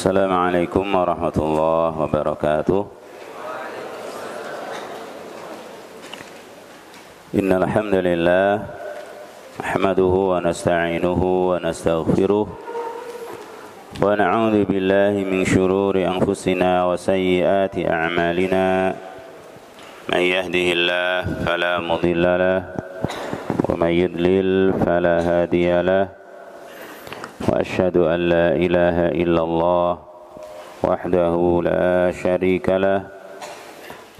Assalamualaikum warahmatullahi wabarakatuh. Innal hamdalillah nahmaduhu wa nasta'inuhu wa nastaghfiruh wa na'udzu billahi min shururi anfusina wa sayyiati a'malina. Man yahdihillahu fala mudilla lahu wa man yudlil fala hadiya lahu. وأشهد أن لا إله إلا الله وحده لا شريك له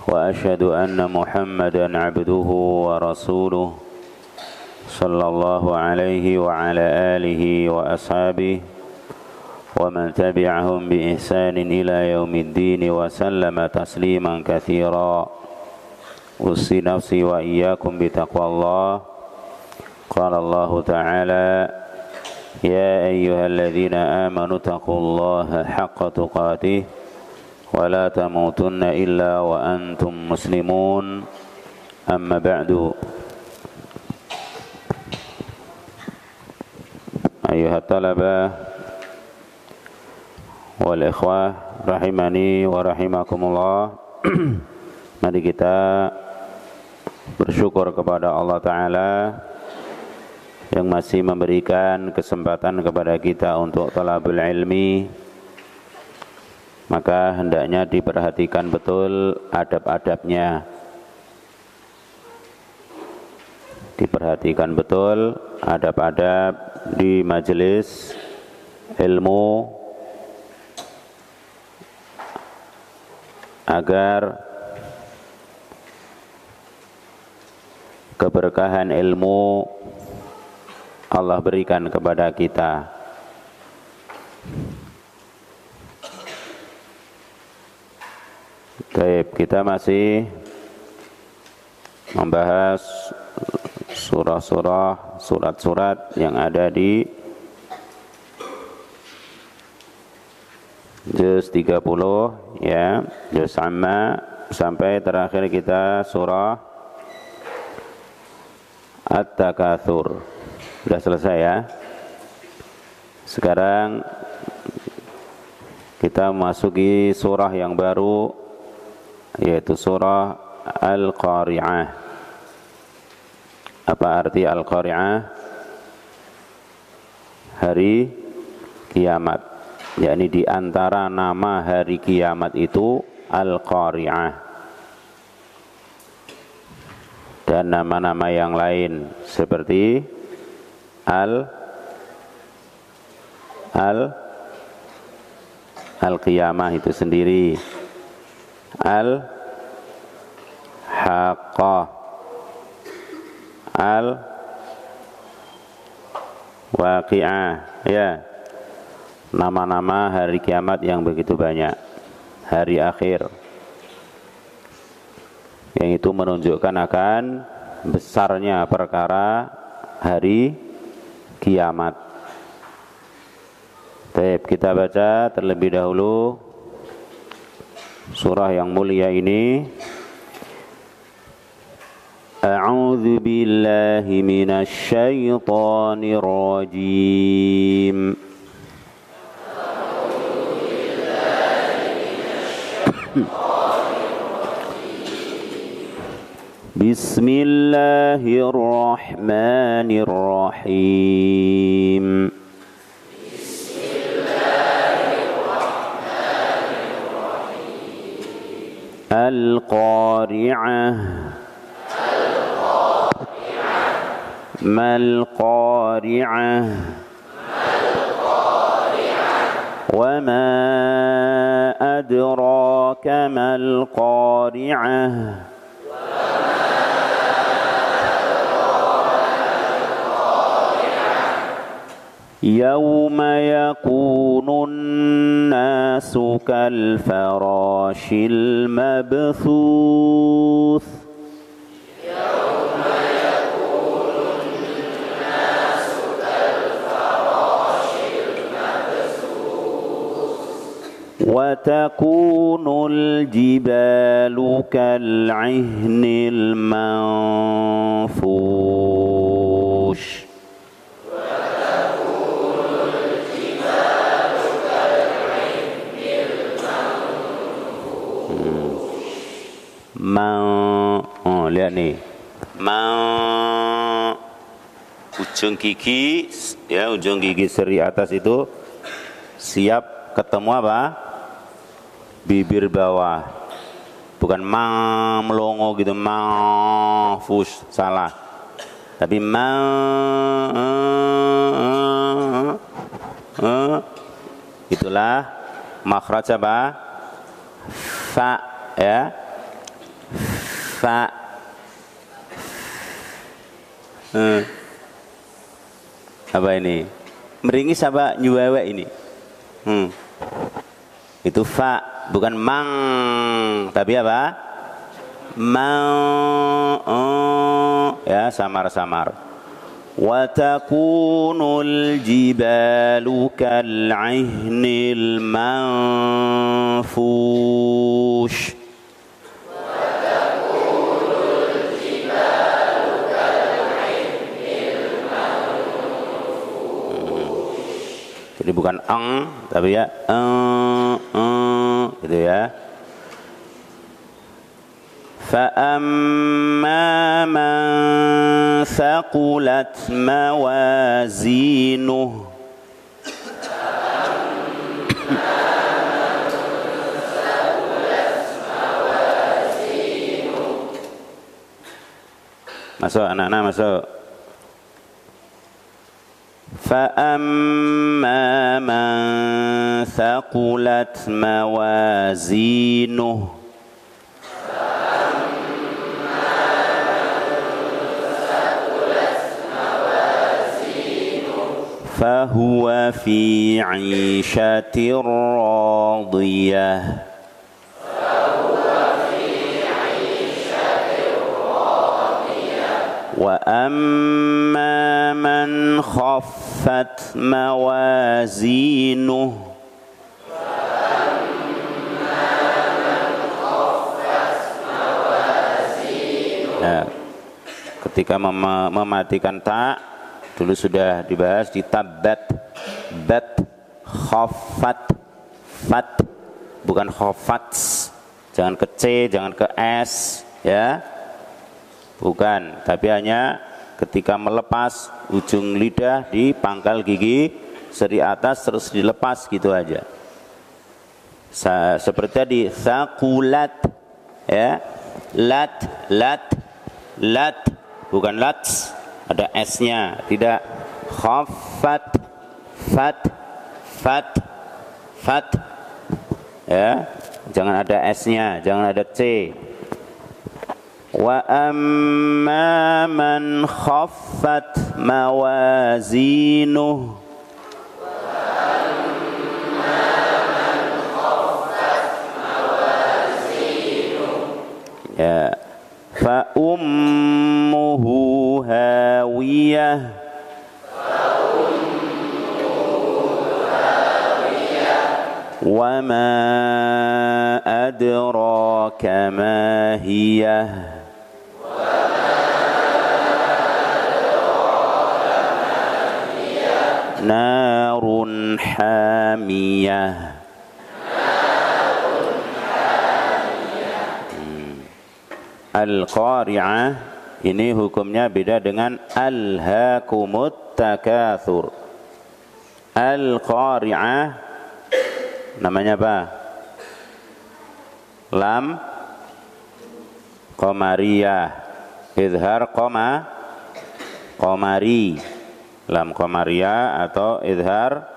وأشهد أن محمدا عبده ورسوله صلى الله عليه وعلى آله وأصحابه ومن تبعهم بإحسان إلى يوم الدين وسلم تسليما كثيرا. أوصي نفسي وإياكم بتقوى الله. قال الله تعالى: يا أيها الذين آمنوا اتقوا الله حق تقاته ولا تموتن إلا وأنتم مسلمون. أما بعد، أيها الطلبة والإخوة rahimani wa rahimakumullah. Mari kita bersyukur kepada Allah Ta'ala yang masih memberikan kesempatan kepada kita untuk talabul ilmi. Maka hendaknya diperhatikan betul adab-adabnya. Diperhatikan betul adab-adab di majelis ilmu agar keberkahan ilmu Allah berikan kepada kita. Baik, kita masih membahas surah-surah, surat-surat yang ada di juz 30 ya, juz amma, sampai terakhir kita surah At-Takatsur. Sudah selesai ya. Sekarang kita memasuki surah yang baru, yaitu surah Al-Qari'ah. Apa arti Al-Qari'ah? Hari kiamat. Yakni di antara nama hari kiamat itu Al-Qari'ah. Dan nama-nama yang lain seperti Al-Qiyamah itu sendiri, Al-Haqqah, Al-Waqi'ah, ya. Nama-nama hari kiamat yang begitu banyak, hari akhir, yang itu menunjukkan akan besarnya perkara hari kiamat. Baik, kita baca terlebih dahulu surah yang mulia ini. A'udzu billahi minasy syaithanir rajim. Bismillahirrahmanirrahim. Al-Qari'ah. Mal-Qari'ah. Wa ma adraka mal-Qari'ah. يوم يكون الناس كالفراش المبثوث يوم يكون الناس كالفراش المبثوث وتكون الجبال كالعهن المنفوش وتكون الجبال كالعهن Ya nih. Ujung gigi ya, ujung gigi seri atas itu siap ketemu apa? Bibir bawah. Bukan melongo gitu, fush, salah. Tapi itulah makhraj apa? Fa ya. Fa. Apa ini? Meringis apa nyuwewe ini? Itu fa, bukan mang, tapi apa? Ya, samar-samar. Wa takunul jibalu kal'ihnil manfush. Jadi bukan tapi ya gitu ya. Fa amma man thaqulat mawazinuh masuk anak-anak masuk. فأما من ثقلت موازينه فهو في عيشة راضية وأما من خفت موازينه ya, ketika mematikan ta dulu sudah dibahas di tabbat bat khaffat fat bukan khafats, jangan ke C jangan ke S ya, bukan, tapi hanya ketika melepas ujung lidah di pangkal gigi seri atas terus dilepas gitu aja. Seperti tadi thaqulat ya, lat bukan lats, ada S-nya, tidak. Khaffat fat ya, jangan ada S-nya, jangan ada C. Wa amma man khaffat mawazinuh ya, fa ummuhu hawiyah wa ma adraka ma hiyah narun hamiyah. Al-qari'ah ini hukumnya beda dengan alhaakumut takatsur. Al-qari'ah namanya apa? Lam qamariyah, izhar qamari, lam qamariyah atau izhar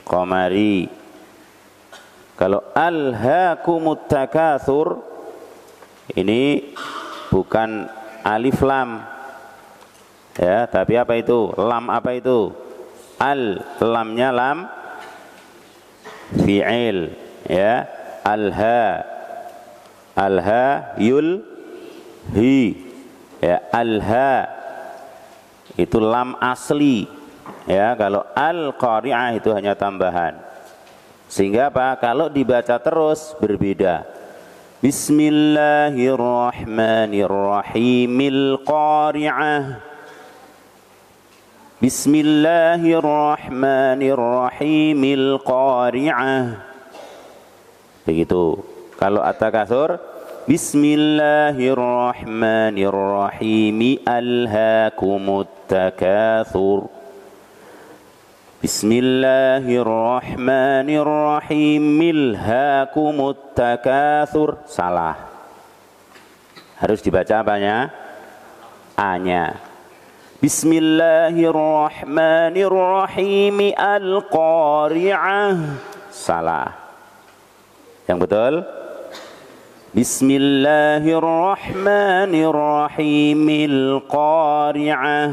qamari. Kalau alhaakumut takatsur ini bukan alif lam ya, tapi apa itu? Lam apa itu? Lamnya lam fi'il ya, alha yul hi ya, alha itu lam asli ya. Kalau al-qari'ah itu hanya tambahan, sehingga apa? Kalau dibaca terus berbeda. Bismillahirrahmanirrahim al-qari'ah, Bismillahirrahmanirrahim al-qari'ah, begitu. Kalau at-takatsur Bismillahirrahmanirrahim. Alhaakumut takatsur. Bismillahirrahmanirrahim. Alhaakumut takatsur. Salah. Harus dibaca apanya? A-nya. Bismillahirrahmanirrahim. Al-qari'ah. Salah. Yang betul? Bismillahirrahmanirrahim. Al-qari'ah.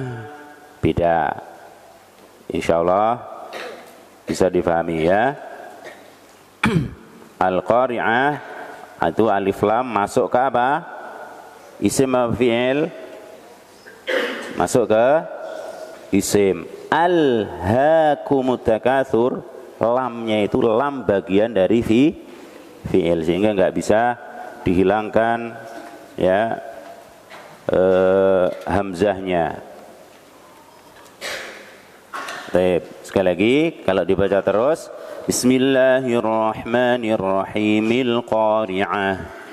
Beda. Insyaallah bisa difahami ya. Al-qari'ah itu alif lam masuk ke apa? Isim fi'il masuk ke isim. Alhaakumut takatsur, lamnya itu lam bagian dari fi'il sehingga nggak bisa dihilangkan ya hamzahnya. Baik, sekali lagi kalau dibaca terus Bismillahirrahmanirrahim. Al-qari'ah.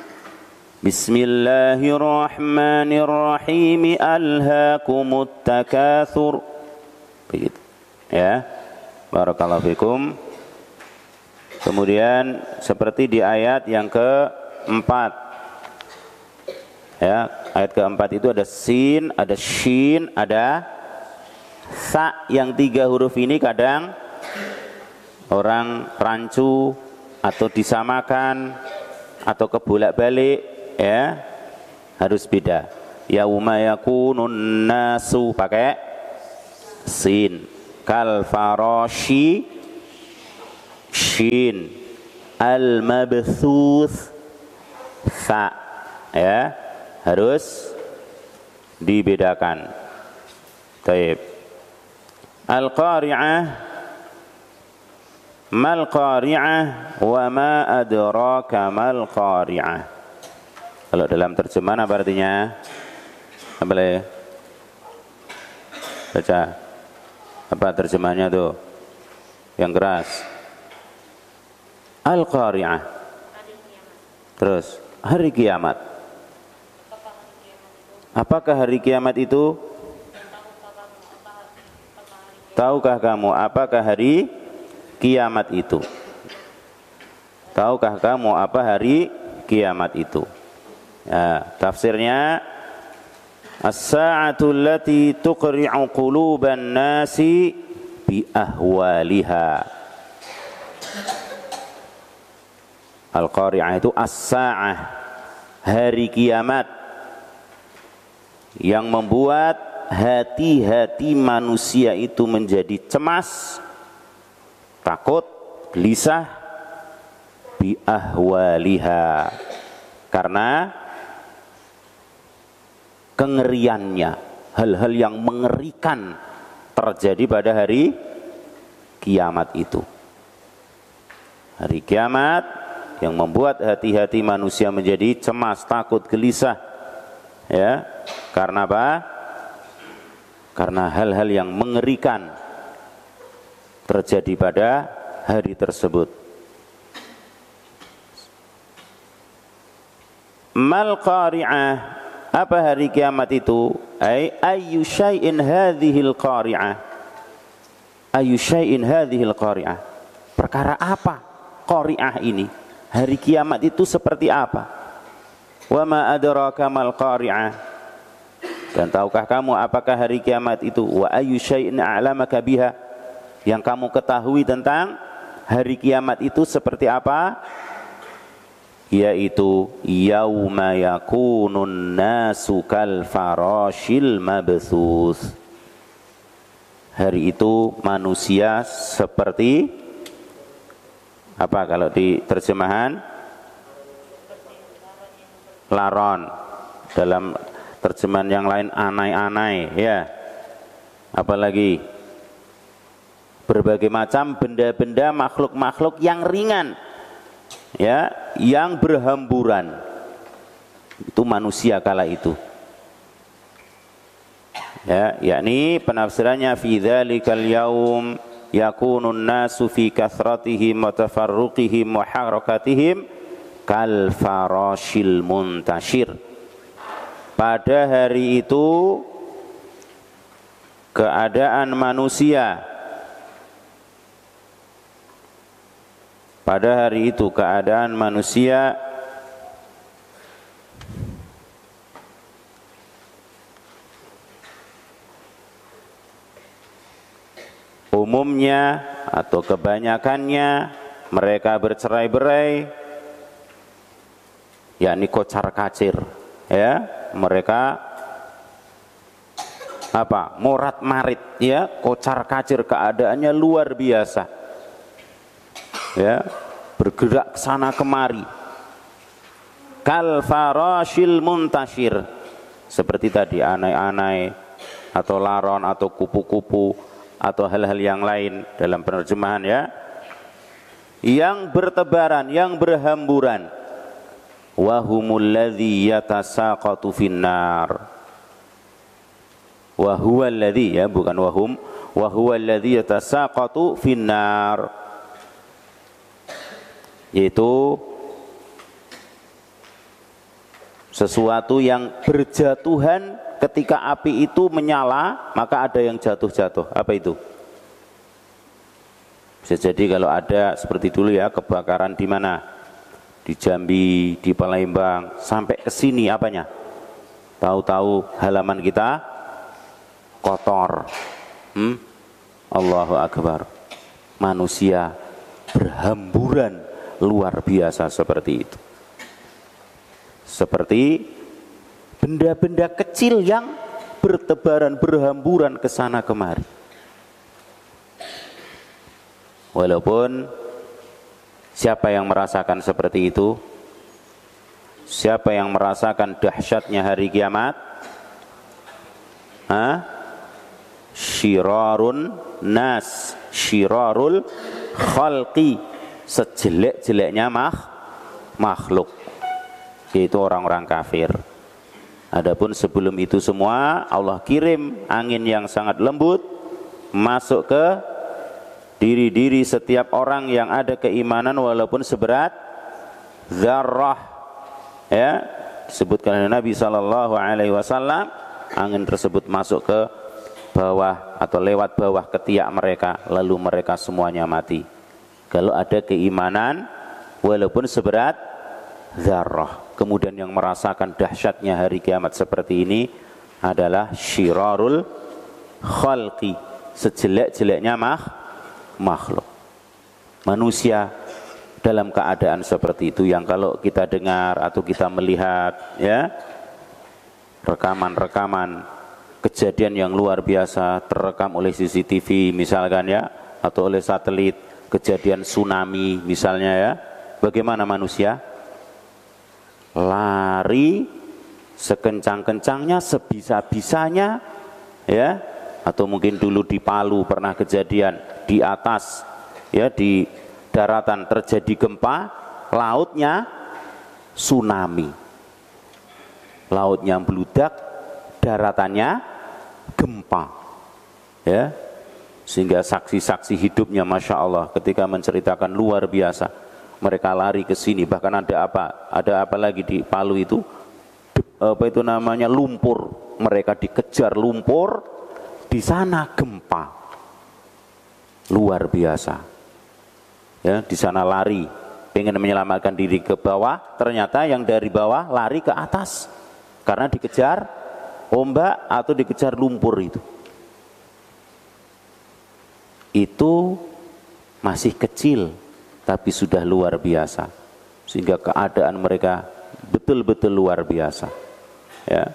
Bismillahirrahmanirrahim. Alhaakumut takatsur. Begitu. Ya. Barakallahu fikum. Kemudian seperti di ayat yang keempat. Ya, ayat keempat itu ada sin, ada shin, ada sa. Yang 3 huruf ini kadang orang rancu atau disamakan atau kebolak-balik ya, harus beda. Yauma yakunun nasu pakai sin, kal farashi shin, al mabthuth sa ya, harus dibedakan. Baik. Al qari'ah. Mal qari'ah wa ma adraka mal qari'ah. Kalau dalam terjemahan apa artinya? Apa boleh baca? Apa terjemahannya tuh? Yang keras. Al-qari'ah. Terus hari kiamat. Apakah hari kiamat itu? Tahukah kamu apakah hari kiamat itu? Tahukah kamu apa hari kiamat itu? Ya, tafsirnya as-sa'atu allati tuqri'u quluban nasi bi ahwaliha. Al-qari'ah itu as-sa'ah, hari kiamat yang membuat hati-hati manusia itu menjadi cemas, takut, gelisah bi ahwaliha, karena kengeriannya, hal-hal yang mengerikan terjadi pada hari kiamat itu. Hari kiamat yang membuat hati-hati manusia menjadi cemas, takut, gelisah. Ya, karena apa? Karena hal-hal yang mengerikan terjadi pada hari tersebut. Mal qari'ah. Apa hari kiamat itu? Ayyu syai'in hadhil qari'ah. Ayyu syai'in hadhil qari'ah. Perkara apa qari'ah ini? Hari kiamat itu seperti apa? Wa ma adraka mal qari'ah. Dan tahukah kamu apakah hari kiamat itu? Wa ayyu syai'in a'lamaka biha. Yang kamu ketahui tentang hari kiamat itu seperti apa? Yaitu yauma yakunun nasu kal farashil mabthuth. Hari itu manusia seperti apa kalau di terjemahan? Laron. Dalam terjemahan yang lain anai-anai ya. Apalagi berbagai macam benda-benda, makhluk-makhluk yang ringan ya, yang berhamburan. Itu manusia kala itu. Ya, yakni penafsirannya fi dzalikal yaum yakunun nasu fi kathratihim wa tafarruqihim wa harakatihim kal farashil muntashir. Pada hari itu keadaan manusia, pada hari itu keadaan manusia umumnya atau kebanyakannya mereka bercerai-berai, yakni kocar-kacir, ya, mereka apa? Morat-marit, ya, kocar-kacir, keadaannya luar biasa. Ya, bergerak ke sana kemari. Kal farashil muntashir, seperti tadi anai-anai atau laron atau kupu-kupu atau hal-hal yang lain dalam penerjemahan, ya, yang bertebaran, yang berhamburan. Wa humul ladzi yatasaqatu finnar. Wa huwal ladzi, ya, bukan wahum, wa huwal ladzi yatasaqatu finnar, yaitu sesuatu yang berjatuhan ketika api itu menyala, maka ada yang jatuh-jatuh. Apa itu? Bisa jadi kalau ada seperti dulu, ya, kebakaran di mana? Di Jambi, di Palembang, sampai ke sini apanya? Tahu-tahu halaman kita kotor. Allahu Akbar. Manusia berhamburan luar biasa seperti itu. Seperti benda-benda kecil yang bertebaran, berhamburan ke sana kemari. Walaupun siapa yang merasakan seperti itu? Siapa yang merasakan dahsyatnya hari kiamat? Syirarun nas, syirarul khalqi, sejelek-jeleknya makhluk, yaitu orang-orang kafir. Adapun sebelum itu semua Allah kirim angin yang sangat lembut masuk ke diri-diri setiap orang yang ada keimanan walaupun seberat zarrah, ya, disebutkan oleh Nabi SAW, angin tersebut masuk ke bawah atau lewat bawah ketiak mereka, lalu mereka semuanya mati. Kalau ada keimanan walaupun seberat zarrah. Kemudian yang merasakan dahsyatnya hari kiamat seperti ini adalah syirarul khalqi, sejelek-jeleknya makhluk. Manusia dalam keadaan seperti itu yang kalau kita dengar atau kita melihat, ya, rekaman-rekaman kejadian yang luar biasa terekam oleh CCTV misalkan, ya, atau oleh satelit, kejadian tsunami misalnya, ya, bagaimana manusia? Lari sekencang-kencangnya, sebisa-bisanya, ya, atau mungkin dulu di Palu pernah kejadian di atas, ya, di daratan terjadi gempa, lautnya tsunami, lautnya meludak, daratannya gempa, ya, sehingga saksi-saksi hidupnya Masya Allah ketika menceritakan luar biasa. Mereka lari ke sini, bahkan ada apa lagi di Palu itu, apa itu namanya, lumpur. Mereka dikejar lumpur, di sana gempa, luar biasa. Ya, di sana lari, pengen menyelamatkan diri ke bawah, ternyata yang dari bawah lari ke atas karena dikejar ombak atau dikejar lumpur itu. Itu masih kecil, tapi sudah luar biasa, sehingga keadaan mereka betul-betul luar biasa, ya.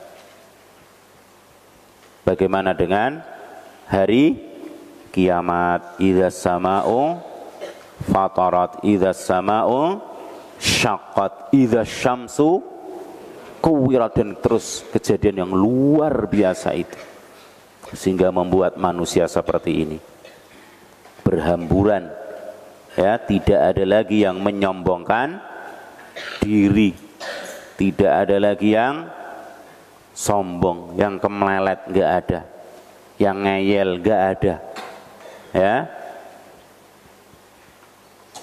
Bagaimana dengan hari kiamat? Idzas sama'u fatarat, idzas sama'u syaqqat, idzas syamsu kuwirat, dan terus kejadian yang luar biasa itu, sehingga membuat manusia seperti ini berhamburan, ya, tidak ada lagi yang menyombongkan diri, tidak ada lagi yang sombong, yang kemelelet, nggak ada, yang ngeyel, nggak ada, ya.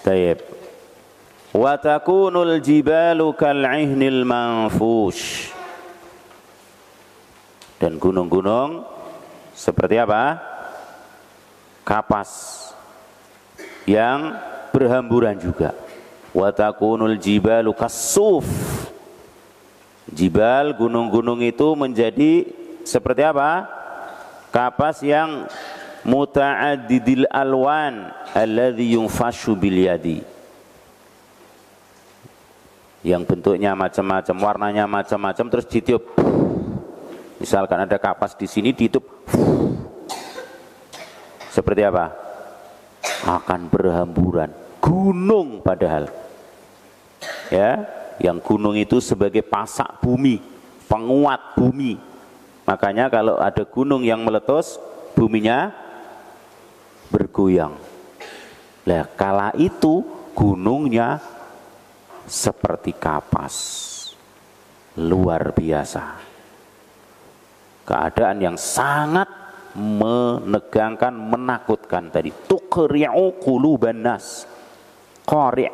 Baik. Wa takunul jibalu kal'ihnil manfush. Dan gunung-gunung seperti apa? Kapas yang berhamburan juga. Wa takunul jibalu kasuf. Jibal, gunung-gunung itu menjadi seperti apa? Kapas yang muta'addidil alwan alladhi yunfashu bil yadi. Yang bentuknya macam-macam, warnanya macam-macam, terus ditiup. Misalkan ada kapas di sini ditutup, seperti apa? Akan berhamburan. Gunung padahal, ya, yang gunung itu sebagai pasak bumi, penguat bumi. Makanya kalau ada gunung yang meletus, buminya bergoyang. Lah kala itu gunungnya seperti kapas, luar biasa. Keadaan yang sangat menegangkan, menakutkan tadi. Tuqri'u quluban nas. Qari',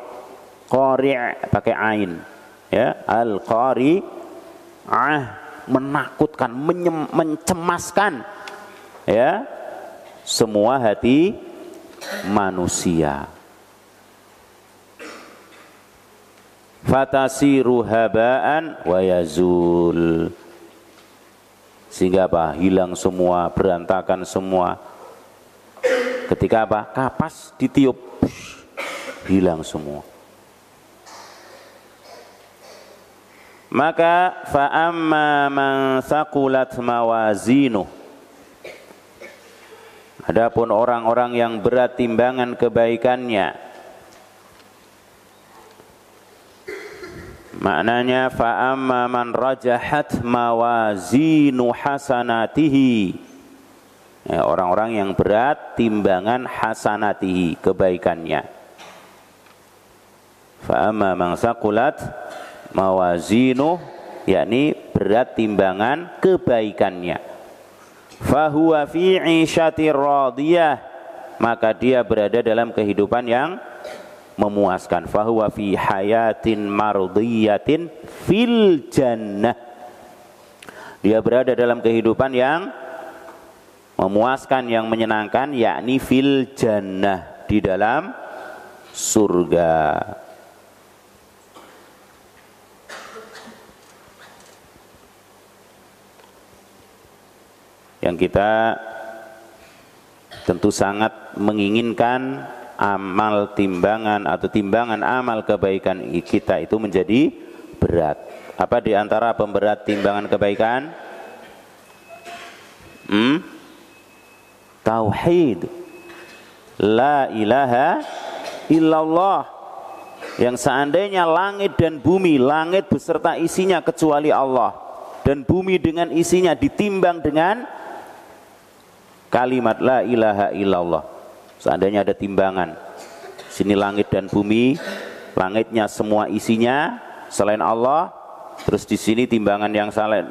qari' pakai ain, ya, al-qari'ah, menakutkan, mencemaskan, ya, semua hati manusia. Fatasiru haba'an wa yazul. Sehingga apa? Hilang semua, berantakan semua. Ketika apa? Kapas ditiup, hilang semua. Maka fa'amma man thaqulat mawazinuh. Adapun orang-orang yang berat timbangan kebaikannya, maknanya fa'amma man rajahat mawazinu hasanatihi, ya, orang-orang yang berat timbangan hasanatihi, kebaikannya. Fa'amma man thaqulat mawazinu, yakni berat timbangan kebaikannya. Fahuwa fi 'ishatir radiyah, maka dia berada dalam kehidupan yang memuaskan. Fahuwa fi hayatin mardiyatin fil jannah, dia berada dalam kehidupan yang memuaskan, yang menyenangkan, yakni fil jannah, di dalam surga. Yang kita tentu sangat menginginkan amal timbangan atau timbangan amal kebaikan kita itu menjadi berat. Apa di antara pemberat timbangan kebaikan? Tauhid, la ilaha illallah. Yang seandainya langit dan bumi, langit beserta isinya kecuali Allah, dan bumi dengan isinya ditimbang dengan kalimat la ilaha illallah. Seandainya ada timbangan, sini langit dan bumi, langitnya semua isinya selain Allah, terus di sini timbangan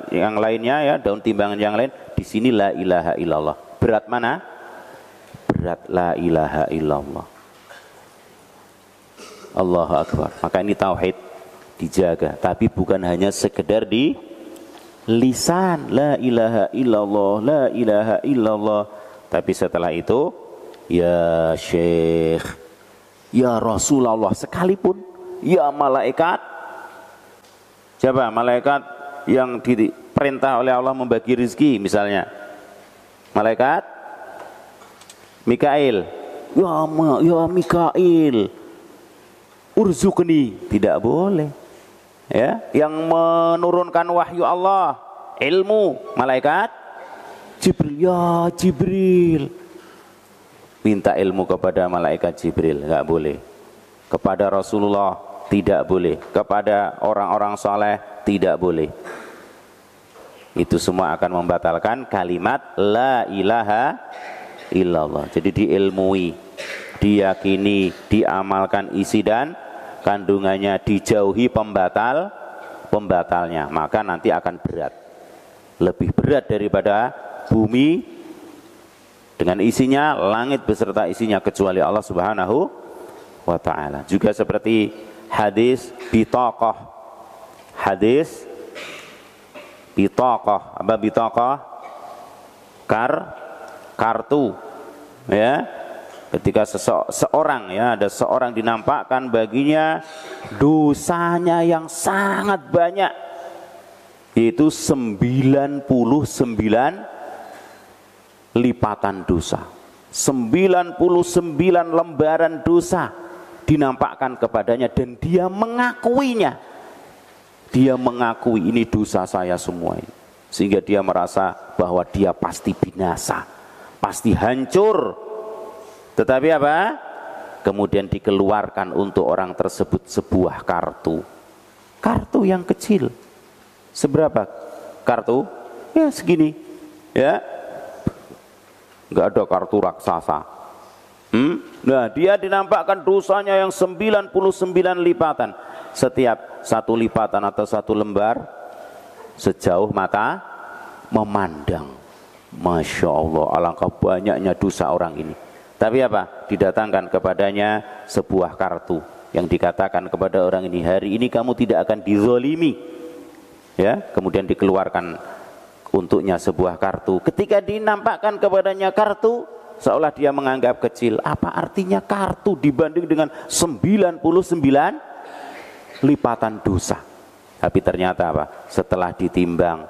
yang lainnya, ya, daun timbangan yang lain, di sini la ilaha illallah. Berat mana? Berat la ilaha illallah. Allahu akbar. Maka ini tauhid dijaga, tapi bukan hanya sekedar di lisan, la ilaha illallah, la ilaha illallah, tapi setelah itu ya Syekh, ya Rasulullah sekalipun, ya malaikat. Siapa malaikat yang diperintah oleh Allah membagi rezeki misalnya? Malaikat Mikail, ya Mikail, urzukni, tidak boleh. Ya, yang menurunkan wahyu Allah, ilmu, malaikat Jibril, ya Jibril. Minta ilmu kepada malaikat Jibril, enggak boleh. Kepada Rasulullah tidak boleh. Kepada orang-orang soleh tidak boleh. Itu semua akan membatalkan kalimat la ilaha illallah. Jadi diilmui, diyakini, diamalkan isi dan kandungannya, dijauhi pembatalnya, maka nanti akan berat. Lebih berat daripada bumi dengan isinya, langit beserta isinya kecuali Allah Subhanahu wa ta'ala. Juga seperti hadis bitaqah. Hadis bitaqah. Apa bitaqah? Kartu, ya. Ketika seorang, ya, ada seorang dinampakkan baginya dosanya yang sangat banyak, yaitu 99 lipatan dosa, 99 lembaran dosa dinampakkan kepadanya, dan dia mengakuinya. Dia mengakui, ini dosa saya semua ini. Sehingga dia merasa bahwa dia pasti binasa, pasti hancur. Tetapi apa? Kemudian dikeluarkan untuk orang tersebut sebuah kartu. Kartu yang kecil. Seberapa kartu? Ya segini. Ya. Enggak ada kartu raksasa. Nah, dia dinampakkan dosanya yang 99 lipatan. Setiap satu lipatan atau satu lembar sejauh mata memandang. Masya Allah, alangkah banyaknya dosa orang ini. Tapi apa? Didatangkan kepadanya sebuah kartu yang dikatakan kepada orang ini, hari ini kamu tidak akan dizolimi. Ya, kemudian dikeluarkan untuknya sebuah kartu. Ketika dinampakkan kepadanya kartu, seolah dia menganggap kecil. Apa artinya kartu dibanding dengan 99 lipatan dosa? Tapi ternyata apa? Setelah ditimbang,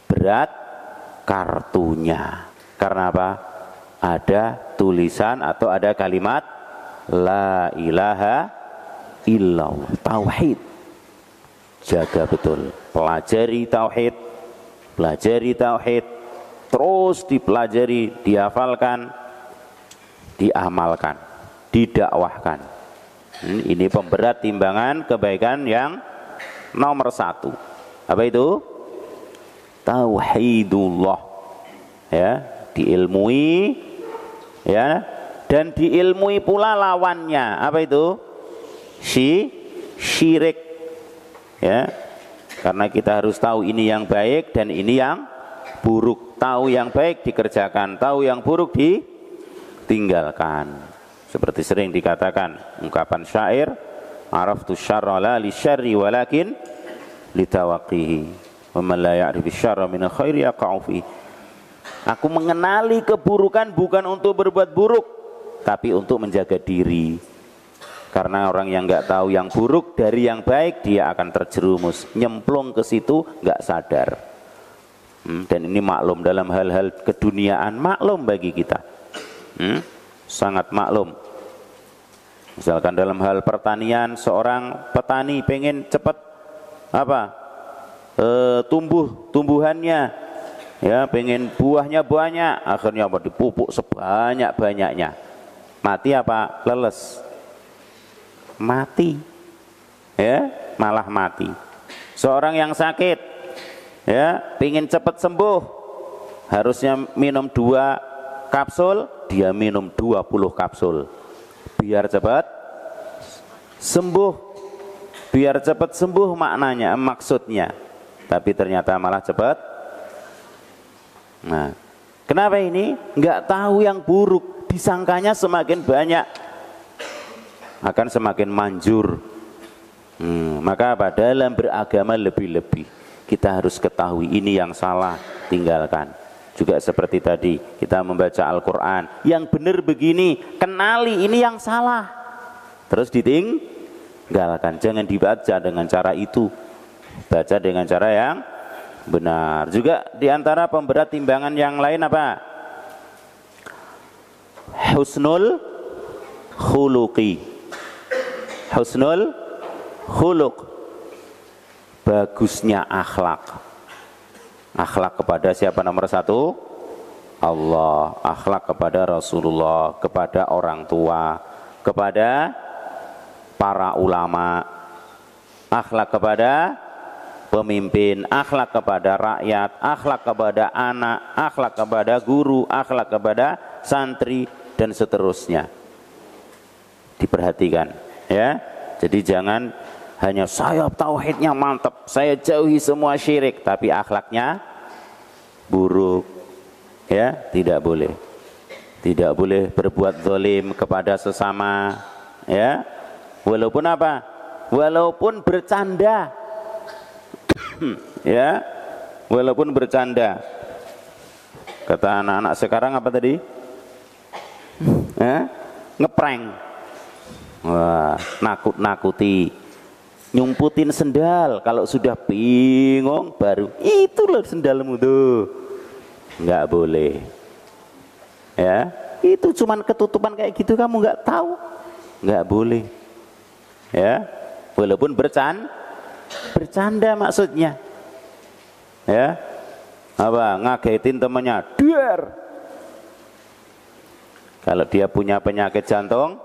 berat kartunya. Karena apa? Ada tulisan atau ada kalimat la ilaha illallah, tauhid. Jaga betul, pelajari tauhid, terus dipelajari, dihafalkan, diamalkan, didakwahkan. Ini pemberat timbangan kebaikan yang nomor 1. Apa itu? Tauhidullah. Ya, diilmui, ya, dan diilmui pula lawannya. Apa itu? Syirik. Ya, karena kita harus tahu ini yang baik dan ini yang buruk. Tahu yang baik dikerjakan, tahu yang buruk ditinggalkan. Seperti sering dikatakan ungkapan syair, araftu syarra la li syarri walakin litawaqqihi wa man la ya'rifu syarra min khairi yaqa'u fi. Aku mengenali keburukan bukan untuk berbuat buruk, tapi untuk menjaga diri. Karena orang yang nggak tahu yang buruk dari yang baik, dia akan terjerumus, nyemplung ke situ nggak sadar. Dan ini maklum dalam hal-hal keduniaan, maklum bagi kita, sangat maklum. Misalkan dalam hal pertanian, seorang petani pengen cepat tumbuhannya, ya, pengen buahnya banyak, akhirnya apa? Dipupuk sebanyak-banyaknya. Mati apa? Leles. Mati. Ya, malah mati. Seorang yang sakit, ya, pengen cepat sembuh, harusnya minum 2 kapsul, dia minum 20 kapsul. Biar cepat sembuh. Biar cepat sembuh maknanya, maksudnya. Tapi ternyata malah cepat. Nah, kenapa ini? Nggak tahu yang buruk, disangkanya semakin banyak akan semakin manjur. Maka apa? Dalam beragama lebih-lebih kita harus ketahui ini yang salah, tinggalkan. Juga seperti tadi kita membaca Al-Quran, yang benar begini, kenali ini yang salah, terus ditinggalkan. Jangan dibaca dengan cara itu, baca dengan cara yang benar. Juga diantara pemberat timbangan yang lain apa? Husnul khuluqi. Husnul khuluq, bagusnya akhlak. Akhlak kepada siapa nomor 1? Allah. Akhlak kepada Rasulullah, kepada orang tua, kepada para ulama, akhlak kepada pemimpin, akhlak kepada rakyat, akhlak kepada anak, akhlak kepada guru, akhlak kepada santri, dan seterusnya. Diperhatikan, ya. Jadi jangan hanya saya tauhidnya mantap, saya jauhi semua syirik, tapi akhlaknya buruk. Ya, tidak boleh. Tidak boleh berbuat zalim kepada sesama, ya. Walaupun apa? Walaupun bercanda. Ya, walaupun bercanda. Kata anak-anak sekarang apa tadi? Ngeprank. Wah, nakut-nakuti. Nyumputin sendal. Kalau sudah bingung baru itu loh sendalmu tuh. Enggak boleh. Ya, itu cuman ketutupan kayak gitu kamu enggak tahu. Enggak boleh. Ya, walaupun bercanda maksudnya. Ya, apa ngagetin temannya, dar. Kalau dia punya penyakit jantung,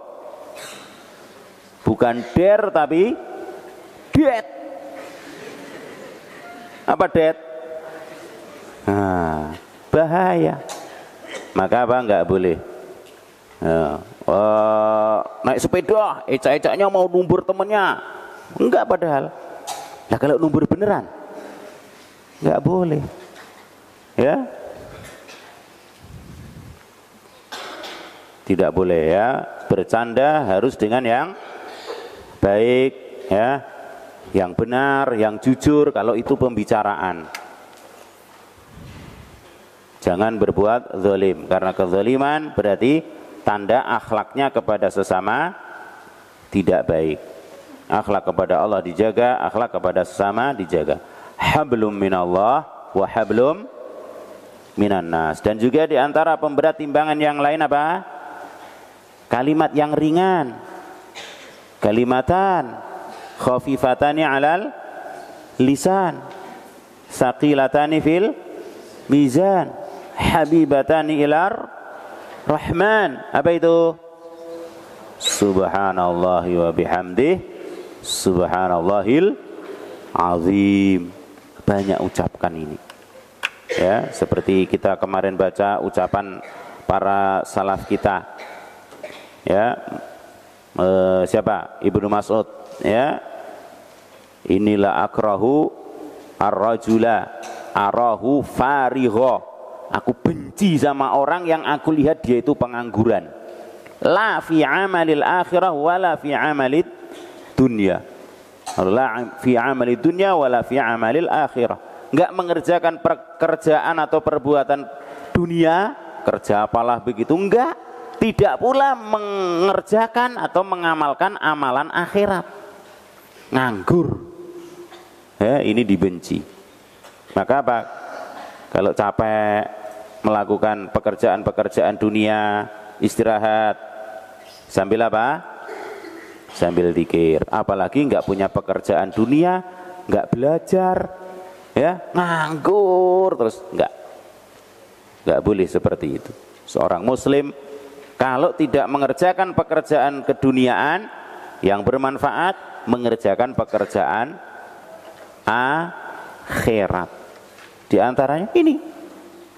bukan der tapi dead. Apa dead? Nah, bahaya. Maka apa enggak boleh. Naik sepeda, ecak-ecaknya mau numbur temennya. Enggak padahal. Nah kalau numbur beneran, enggak boleh. Ya, tidak boleh ya. Bercanda harus dengan yang baik, ya, yang benar, yang jujur. Kalau itu pembicaraan, jangan berbuat zalim, karena kezaliman berarti tanda akhlaknya kepada sesama tidak baik. Akhlak kepada Allah dijaga, akhlak kepada sesama dijaga. Hablum minallah wa hablum minan nas. Dan juga diantara pemberat timbangan yang lain apa? Kalimat yang ringan. Kalimatan khafifatani alal lisan, saqilatani fil mizan, habibatani ilar rahman. Apa itu? Subhanallahi wa bihamdih, subhanallahil azim. Banyak ucapkan ini. Ya, seperti kita kemarin baca ucapan para salaf kita. Ya, siapa? Ibnu Mas'ud. Ya, inilah akrahu ar-rajula arahu farigha. Aku benci sama orang yang aku lihat dia itu pengangguran. La fi amalil akhirah wala fi amalid dunya. La fi amalid dunya wala fi amalil akhirah. Enggak mengerjakan pekerjaan atau perbuatan dunia, kerja apalah begitu, enggak. Tidak pula mengerjakan atau mengamalkan amalan akhirat. Nganggur. Ya, ini dibenci. Maka apa? Kalau capek melakukan pekerjaan-pekerjaan dunia, istirahat. Sambil apa? Sambil zikir. Apalagi enggak punya pekerjaan dunia, enggak belajar, ya, nganggur terus, enggak boleh seperti itu. Seorang muslim kalau tidak mengerjakan pekerjaan keduniaan yang bermanfaat, mengerjakan pekerjaan akhirat. Di antaranya ini,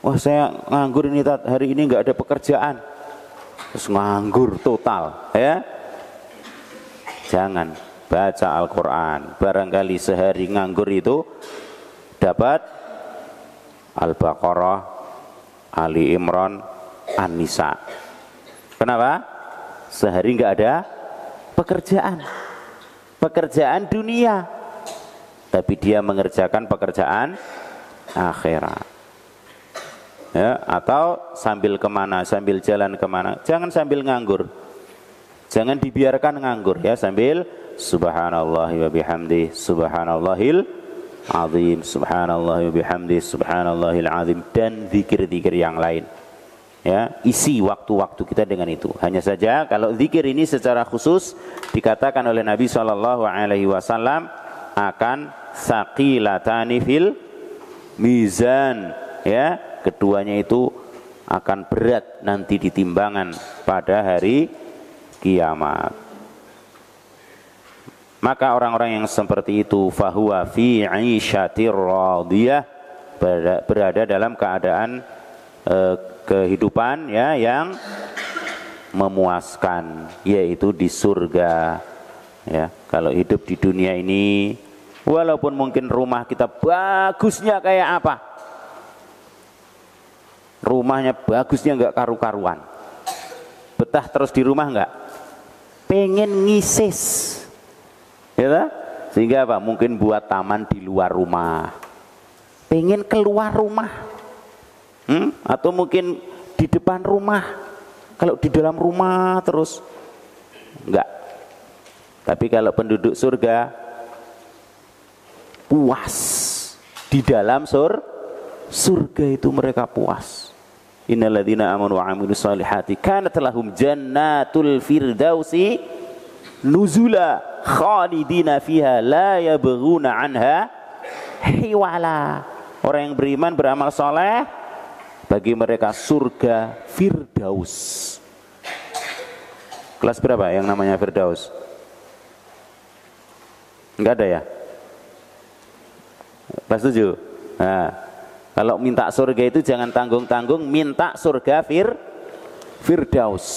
wah saya nganggur ini hari ini nggak ada pekerjaan, terus nganggur total, ya. Jangan. Baca Al-Quran. Barangkali sehari nganggur itu dapat Al-Baqarah, Ali Imran, An-Nisa. Kenapa? Sehari nggak ada pekerjaan dunia, tapi dia mengerjakan pekerjaan akhirat. Ya, atau sambil kemana, sambil jalan kemana, jangan sambil nganggur. Jangan dibiarkan nganggur, ya, sambil subhanallahi wa bihamdi, subhanallahil azim, subhanallahi wa bihamdi, subhanallahil azim, dan zikir-zikir yang lain. Ya, isi waktu-waktu kita dengan itu. Hanya saja kalau zikir ini secara khusus dikatakan oleh Nabi SAW akan saqilatani fil mizan, ya, keduanya itu akan berat nanti di timbangan pada hari kiamat. Maka orang-orang yang seperti itu fahuwa fi 'isyatir radiyah, berada dalam keadaan kehidupan, ya, yang memuaskan, yaitu di surga. Ya, kalau hidup di dunia ini, walaupun mungkin rumah kita bagusnya kayak apa, rumahnya bagusnya enggak karu-karuan, betah terus di rumah enggak? pengen ngisis, ya, sehingga apa? Mungkin buat taman di luar rumah, pengen keluar rumah, atau mungkin di depan rumah. Kalau di dalam rumah terus enggak. Tapi kalau penduduk surga puas di dalam surga itu, mereka puas. Innalladzina amanu wa 'amilus solihati kanat lahum jannatul firdausi nuzula khalidina fiha la yabghuna anha hiwala. Orang yang beriman beramal soleh, bagi mereka surga firdaus. Kelas berapa yang namanya firdaus? Enggak ada ya? Kelas 7. Nah, kalau minta surga itu jangan tanggung-tanggung, minta surga firdaus.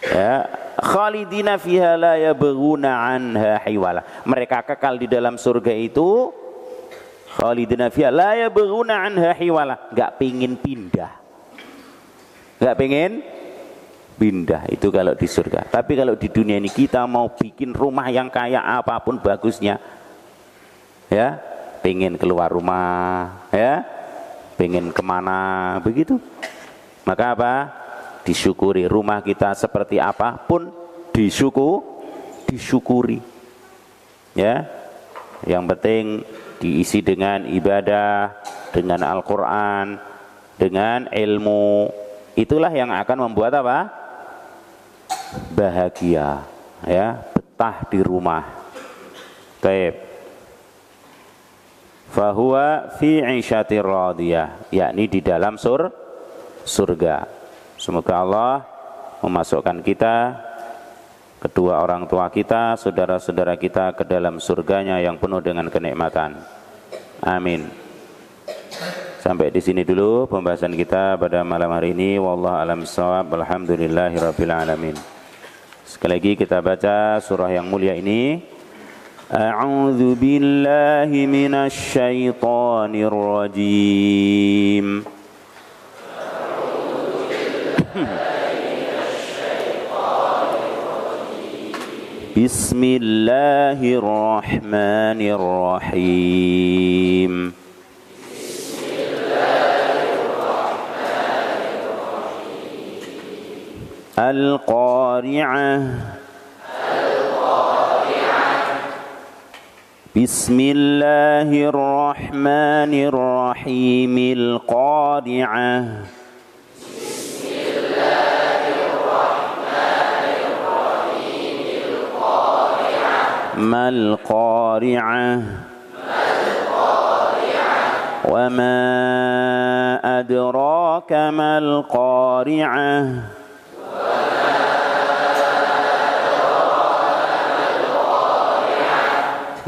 Ya, khalidina fiha la yabghuna anha hiwala. Mereka kekal di dalam surga itu, khalidina fiha la yabghuna anha hiwala, enggak pengin pindah. Enggak pengen pindah, itu kalau di surga. Tapi kalau di dunia ini kita mau bikin rumah yang kayak apapun bagusnya, ya, pengen keluar rumah, ya, pengen kemana, begitu. Maka apa? Disyukuri. Rumah kita seperti apapun disyukuri, ya. Yang penting diisi dengan ibadah, dengan Al-Quran, dengan ilmu. Itulah yang akan membuat apa? Bahagia, ya, betah di rumah. Baik. Fahuwa fi 'isyatir radiyah, yakni di dalam surga. Semoga Allah memasukkan kita, kedua orang tua kita, saudara-saudara kita ke dalam surganya yang penuh dengan kenikmatan. Amin. Sampai di sini dulu pembahasan kita pada malam hari ini. Wallahu a'lam bishawab. Alhamdulillahirabbil alamin. Sekali lagi kita baca surah yang mulia ini. A'udzu billahi minasy syaithanir rajim. Bismillahirrahmanirrahim. Al-Qari'ah. Bismillahirrahmanirrahim. Al-Qari'ah. Mal Qari'ah. Wa ma adraka mal Qari'ah.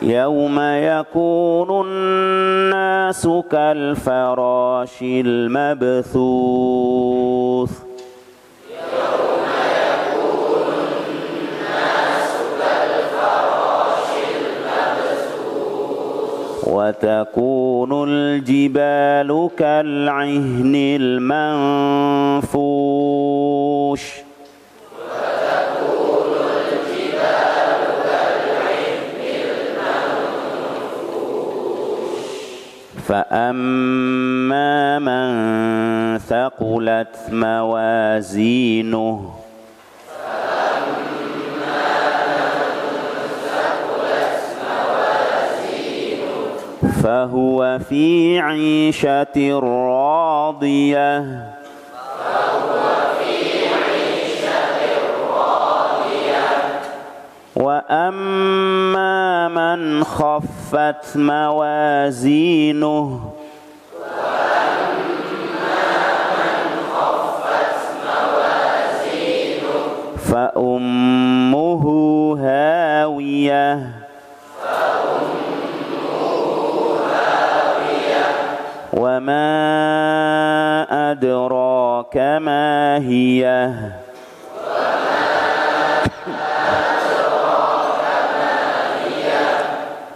Yawma yakunun nasu kal farashil mabthuth. Wa takunul jibalu kal 'ihnil manfush. فأما من ثقلت موازينه فهو في عيشة راضية وأما من خفت موازينه فأمه هاوية وما أدراك ما هي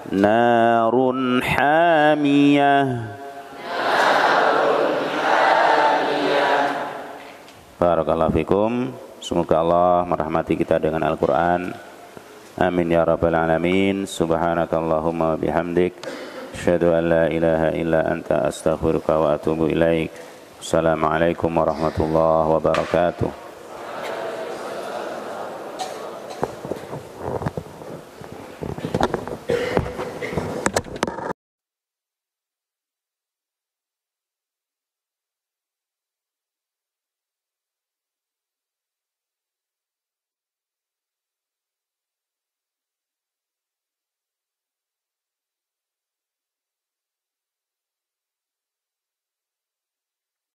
نار حامية. Barakallahu fikum. Semoga Allah merahmati kita dengan Al-Quran. Amin ya rabbal alamin. Subhanakallahumma bihamdik, asyhadu an la ilaha illa anta astaghfiruka wa atubu ilaik. Assalamualaikum warahmatullahi wabarakatuh.